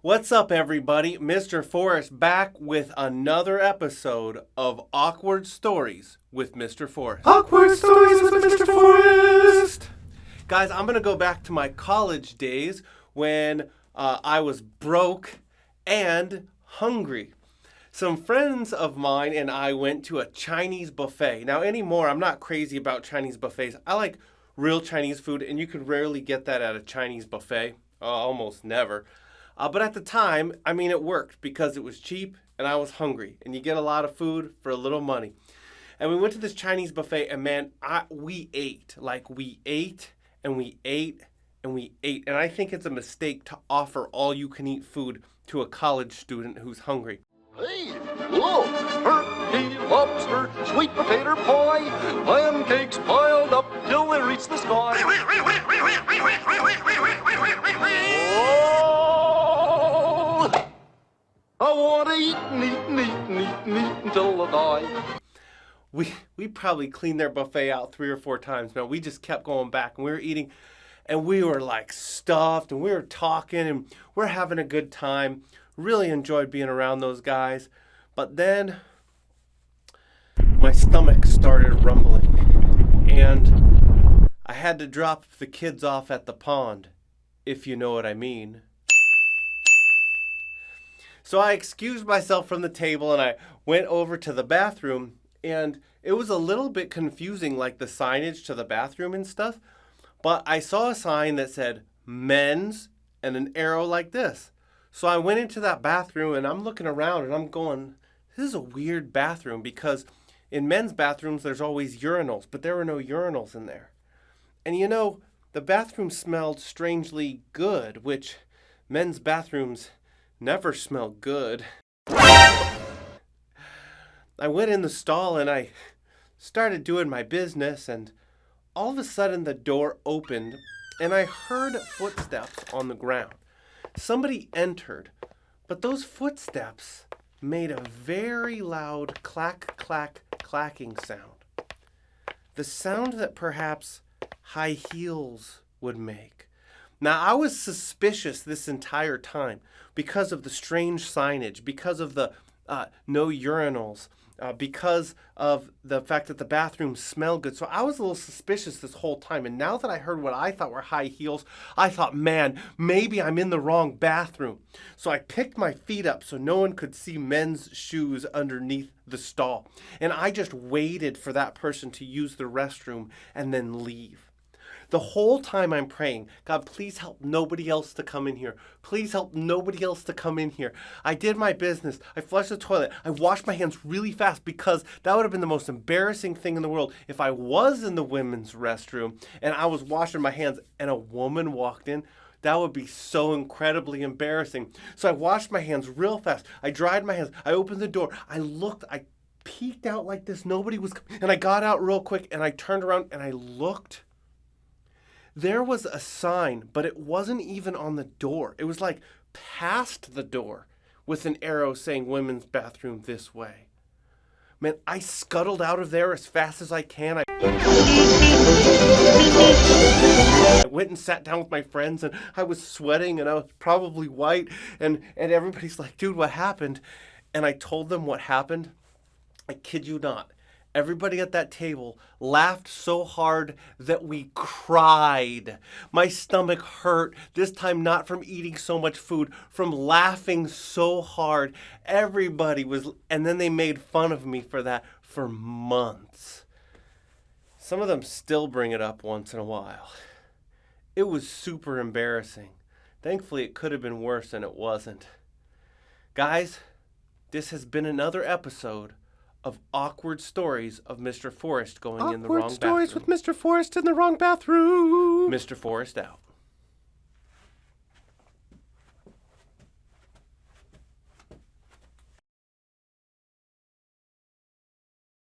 What's up, everybody? Mr. Forrest back with another episode of Awkward Stories with Mr. Forrest. Awkward Stories with Mr. Forrest! Guys, I'm going to go back to my college days when I was broke and hungry. Some friends of mine and I went to a Chinese buffet. Now, anymore, I'm not crazy about Chinese buffets. I like real Chinese food, and you could rarely get that at a Chinese buffet. Almost never. But at the time, it worked because it was cheap and I was hungry. And you get a lot of food for a little money. And we went to this Chinese buffet and man, we ate. Like we ate and we ate and we ate. And I think it's a mistake to offer all-you-can-eat food to a college student who's hungry. Hey, look! Turkey, lobster, sweet potato pie, pancakes piled up till they reach the sky. Oh, I want to eat and eat and eat and eat and eat until I die. We probably cleaned their buffet out 3 or 4 times. Man, we just kept going back and we were eating and we were like stuffed and we were talking and we're having a good time. Really enjoyed being around those guys. But then my stomach started rumbling and I had to drop the kids off at the pond, if you know what I mean. So I excused myself from the table and I went over to the bathroom, and it was a little bit confusing, like the signage to the bathroom and stuff. But I saw a sign that said men's and an arrow like this. So I went into that bathroom and I'm looking around and I'm going, this is a weird bathroom, because in men's bathrooms there's always urinals, but there were no urinals in there. And you know, the bathroom smelled strangely good, which men's bathrooms never smell good. I went in the stall and I started doing my business, and all of a sudden the door opened and I heard footsteps on the ground. Somebody entered, but those footsteps made a very loud clack, clack, clacking sound. The sound that perhaps high heels would make. Now, I was suspicious this entire time because of the strange signage, because of the no urinals, because of the fact that the bathroom smelled good. So I was a little suspicious this whole time. And now that I heard what I thought were high heels, I thought, man, maybe I'm in the wrong bathroom. So I picked my feet up so no one could see men's shoes underneath the stall. And I just waited for that person to use the restroom and then leave. The whole time I'm praying, God, please help nobody else to come in here. Please help nobody else to come in here. I did my business. I flushed the toilet. I washed my hands really fast, because that would have been the most embarrassing thing in the world if I was in the women's restroom and I was washing my hands and a woman walked in. That would be so incredibly embarrassing. So I washed my hands real fast. I dried my hands. I opened the door. I peeked out like this. Nobody was coming. And I got out real quick and I turned around and I looked. There was a sign, but it wasn't even on the door. It was like past the door with an arrow saying women's bathroom this way. Man, I scuttled out of there as fast as I can. I went and sat down with my friends, and I was sweating and I was probably white, and everybody's like, dude, what happened? And I told them what happened. I kid you not. Everybody at that table laughed so hard that we cried. My stomach hurt, this time not from eating so much food, from laughing so hard. Everybody was, and then they made fun of me for that for months. Some of them still bring it up once in a while. It was super embarrassing. Thankfully, it could have been worse, and it wasn't. Guys, this has been another episode of Awkward Stories of Mr. Forrest going in the wrong bathroom. Awkward Stories with Mr. Forrest in the wrong bathroom. Mr. Forrest out.